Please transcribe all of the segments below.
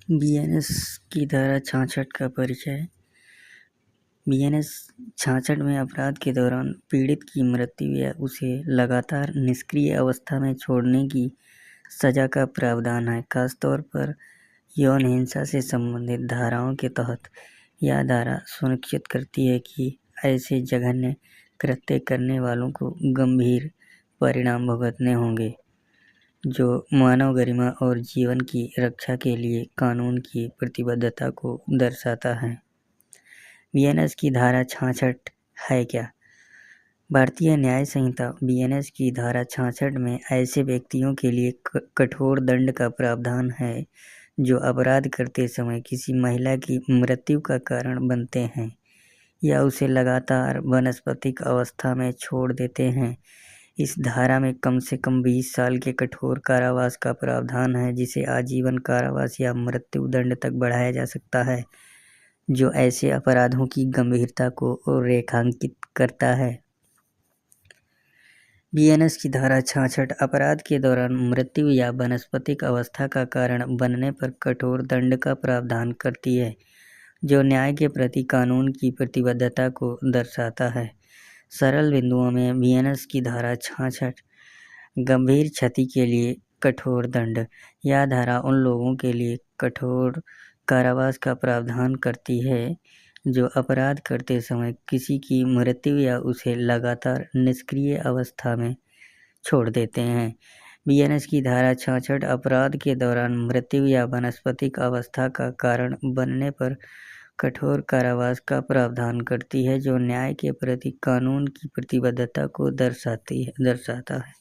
BNS की धारा 66 का परिचय। बीएनएस 66 में अपराध के दौरान पीड़ित की मृत्यु या उसे लगातार निष्क्रिय अवस्था में छोड़ने की सजा का प्रावधान है। खासतौर पर यौन हिंसा से संबंधित धाराओं के तहत यह धारा सुनिश्चित करती है कि ऐसे जघन्य कृत्य करने वालों को गंभीर परिणाम भुगतने होंगे, जो मानव गरिमा और जीवन की रक्षा के लिए कानून की प्रतिबद्धता को दर्शाता है। बीएनएस की धारा 66 है क्या? भारतीय न्याय संहिता बीएनएस की धारा 66 में ऐसे व्यक्तियों के लिए कठोर दंड का प्रावधान है जो अपराध करते समय किसी महिला की मृत्यु का कारण बनते हैं या उसे लगातार वानस्पतिक अवस्था में छोड़ देते हैं। इस धारा में कम से कम 20 साल के कठोर कारावास का प्रावधान है, जिसे आजीवन कारावास या मृत्यु दंड तक बढ़ाया जा सकता है, जो ऐसे अपराधों की गंभीरता को रेखांकित करता है। बीएनएस की धारा 66 अपराध के दौरान मृत्यु या वानस्पतिक अवस्था का कारण बनने पर कठोर दंड का प्रावधान करती है, जो न्याय के प्रति कानून की प्रतिबद्धता को दर्शाता है। सरल बिंदुओं में बीएनएस की धारा 66 गंभीर क्षति के लिए कठोर दंड। यह धारा उन लोगों के लिए कठोर कारावास का प्रावधान करती है जो अपराध करते समय किसी की मृत्यु या उसे लगातार निष्क्रिय अवस्था में छोड़ देते हैं। बीएनएस की धारा 66 अपराध के दौरान मृत्यु या वानस्पतिक अवस्था का कारण बनने पर कठोर कारावास का प्रावधान करती है, जो न्याय के प्रति कानून की प्रतिबद्धता को दर्शाता है।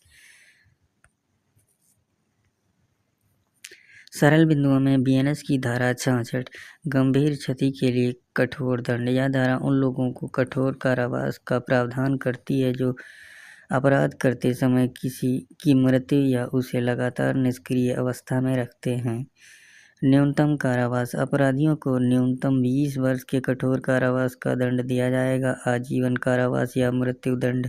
सरल बिंदुओं में बीएनएस की धारा 66 गंभीर क्षति के लिए कठोर दंड। यह धारा उन लोगों को कठोर कारावास का प्रावधान करती है जो अपराध करते समय किसी की मृत्यु या उसे लगातार निष्क्रिय अवस्था में रखते हैं। न्यूनतम कारावास। अपराधियों को न्यूनतम 20 वर्ष के कठोर कारावास का दंड दिया जाएगा। आजीवन कारावास या मृत्यु दंड।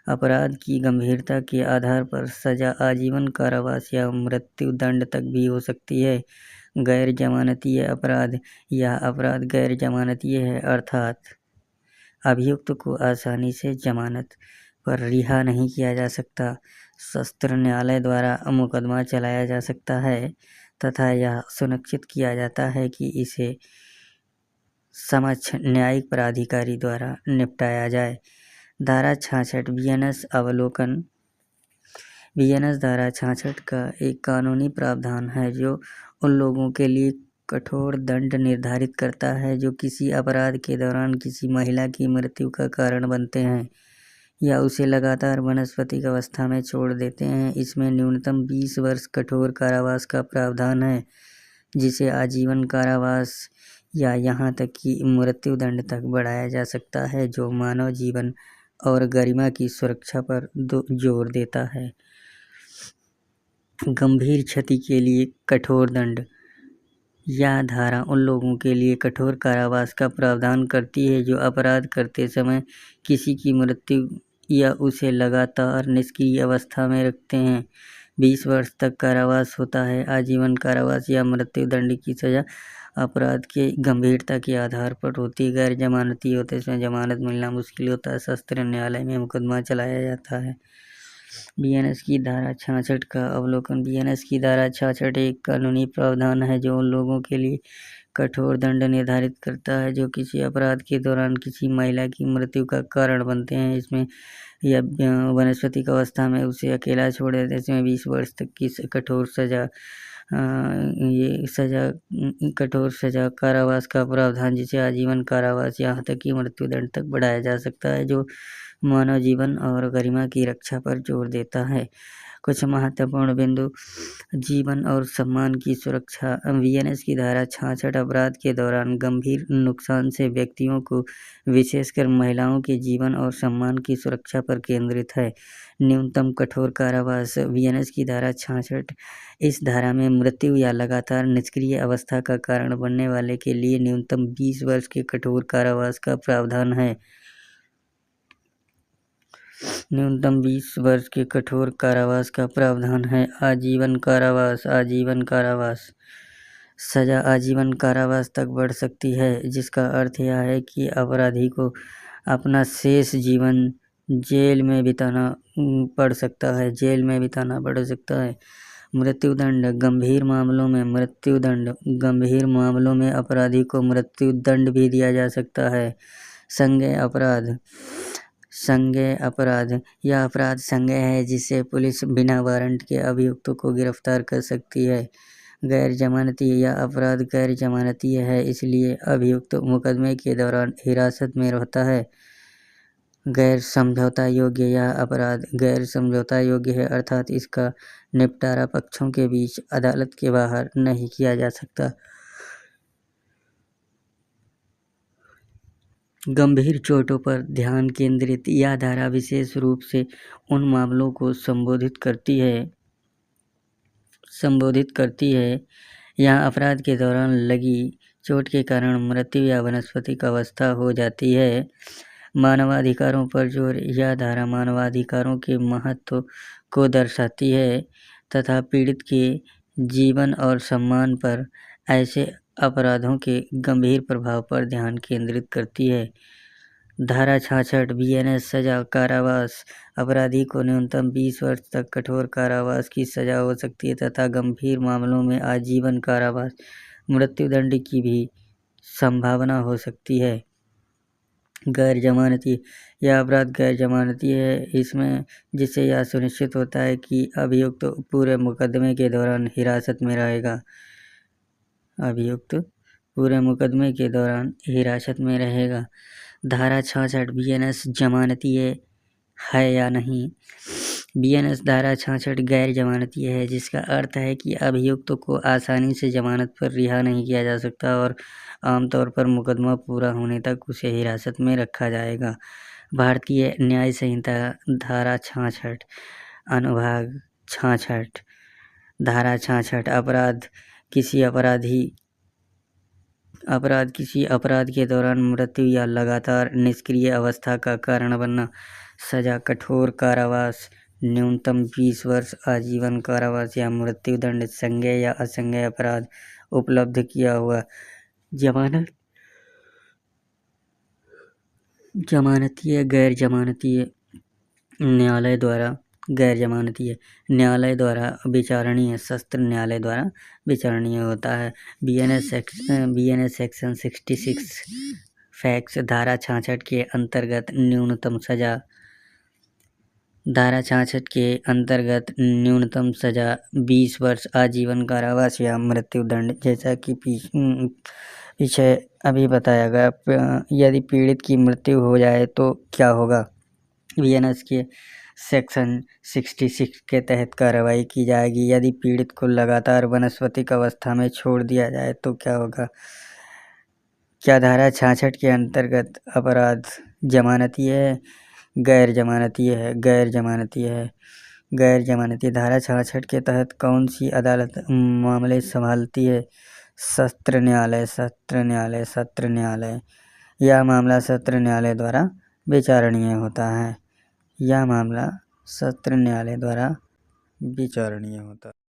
अपराध की गंभीरता के आधार पर सजा आजीवन कारावास या मृत्यु दंड तक भी हो सकती है। गैर जमानतीय अपराध। यह अपराध गैर जमानतीय है, अर्थात अभियुक्त को आसानी से जमानत पर रिहा नहीं किया जा सकता। सत्र न्यायालय द्वारा मुकदमा चलाया जा सकता है तथा यह सुनिश्चित किया जाता है कि इसे समक्ष न्यायिक प्राधिकारी द्वारा निपटाया जाए। धारा 66 बीएनएस अवलोकन। बीएनएस धारा 66 का एक कानूनी प्रावधान है जो उन लोगों के लिए कठोर दंड निर्धारित करता है जो किसी अपराध के दौरान किसी महिला की मृत्यु का कारण बनते हैं या उसे लगातार वानस्पतिक अवस्था में छोड़ देते हैं। इसमें न्यूनतम 20 वर्ष कठोर कारावास का प्रावधान है, जिसे आजीवन कारावास या यहाँ तक कि मृत्यु दंड तक बढ़ाया जा सकता है, जो मानव जीवन और गरिमा की सुरक्षा पर जोर देता है। गंभीर क्षति के लिए कठोर दंड। यह धारा उन लोगों के लिए कठोर कारावास का प्रावधान करती है जो अपराध करते समय किसी की मृत्यु या उसे लगातार निष्क्रिय अवस्था में रखते हैं। 20 वर्ष तक कारावास होता है। आजीवन कारावास या मृत्यु दंड की सजा अपराध के गंभीरता के आधार पर होती है। गैर जमानती होते इसमें जमानत मिलना मुश्किल होता है। सत्र न्यायालय में मुकदमा चलाया जाता है। बीएनएस की धारा 66 का अवलोकन। बीएनएस की धारा 66 एक कानूनी प्रावधान है जो उन लोगों के लिए कठोर दंड निर्धारित करता है जो किसी अपराध के दौरान किसी महिला की मृत्यु का कारण बनते हैं। इसमें या वानस्पतिक अवस्था में उसे अकेला छोड़ देते हैं। इसमें 20 वर्ष तक की कठोर सजा कठोर सजा कारावास का प्रावधान, जिसे आजीवन कारावास यहाँ तक कि मृत्यु दंड तक बढ़ाया जा सकता है, जो मानव जीवन और गरिमा की रक्षा पर जोर देता है। कुछ महत्वपूर्ण बिंदु। जीवन और सम्मान की सुरक्षा। बीएनएस की धारा 66 अपराध के दौरान गंभीर नुकसान से व्यक्तियों को, विशेषकर महिलाओं के जीवन और सम्मान की सुरक्षा पर केंद्रित है। न्यूनतम कठोर कारावास। बीएनएस की धारा 66 इस धारा में मृत्यु या लगातार निष्क्रिय अवस्था का कारण बनने वाले के लिए न्यूनतम 20 वर्ष के कठोर कारावास का प्रावधान है। न्यूनतम 20 वर्ष के कठोर कारावास का प्रावधान है। आजीवन कारावास। आजीवन कारावास सजा आजीवन कारावास तक बढ़ सकती है, जिसका अर्थ यह है कि अपराधी को अपना शेष जीवन जेल में बिताना पड़ सकता है। मृत्युदंड गंभीर मामलों में अपराधी को मृत्युदंड भी दिया जा सकता है। संज्ञेय अपराध यह अपराध संज्ञेय है जिसे पुलिस बिना वारंट के अभियुक्त को गिरफ्तार कर सकती है। गैर जमानती यह अपराध गैर जमानती है, इसलिए अभियुक्त मुकदमे के दौरान हिरासत में रहता है। गैर समझौता योग्य यह अपराध गैर समझौता योग्य है, अर्थात इसका निपटारा पक्षों के बीच अदालत के बाहर नहीं किया जा सकता। गंभीर चोटों पर ध्यान केंद्रित यह धारा विशेष रूप से उन मामलों को संबोधित करती है यहाँ अपराध के दौरान लगी चोट के कारण मृत्यु या वानस्पतिक अवस्था हो जाती है। मानवाधिकारों पर जोर यह धारा मानवाधिकारों के महत्व को दर्शाती है तथा पीड़ित के जीवन और सम्मान पर ऐसे अपराधों के गंभीर प्रभाव पर ध्यान केंद्रित करती है। धारा 66 बीएनएस सजा कारावास अपराधी को न्यूनतम 20 वर्ष तक कठोर कारावास की सजा हो सकती है तथा गंभीर मामलों में आजीवन कारावास मृत्युदंड की भी संभावना हो सकती है। गैर जमानती यह अपराध गैर जमानती है, इसमें जिससे यह सुनिश्चित होता है कि अभियुक्त पूरे मुकदमे के दौरान हिरासत में रहेगा। धारा 66 बीएनएस जमानती है या नहीं। बीएनएस धारा 66 गैर जमानती है, जिसका अर्थ है कि अभियुक्त को आसानी से जमानत पर रिहा नहीं किया जा सकता और आमतौर पर मुकदमा पूरा होने तक उसे हिरासत में रखा जाएगा। भारतीय न्याय संहिता धारा 66 अनुभाग 66 धारा 66 अपराध किसी अपराध के दौरान मृत्यु या लगातार निष्क्रिय अवस्था का कारण बनना। सजा कठोर कारावास न्यूनतम 20 वर्ष आजीवन कारावास या मृत्युदंड। संज्ञेय या असंज्ञेय अपराध उपलब्ध किया हुआ जमानतीय गैर जमानतीय न्यायालय द्वारा विचारणीय सत्र न्यायालय द्वारा विचारणीय होता है। बीएनएस सेक्शन 66 फैक्स धारा 66 के अंतर्गत न्यूनतम सजा 20 वर्ष आजीवन कारावास या मृत्युदंड। जैसा कि पीछे अभी बताया गया, यदि पीड़ित की मृत्यु हो जाए तो क्या होगा। बीएनएस के सेक्शन 66 के तहत कार्रवाई की जाएगी। यदि पीड़ित को लगातार वानस्पतिक अवस्था में छोड़ दिया जाए तो क्या होगा। क्या धारा 66 के अंतर्गत अपराध जमानती है, गैर जमानती है। धारा 66 के तहत कौन सी अदालत मामले संभालती है। सत्र न्यायालय। यह मामला सत्र न्यायालय द्वारा विचारणीय होता है।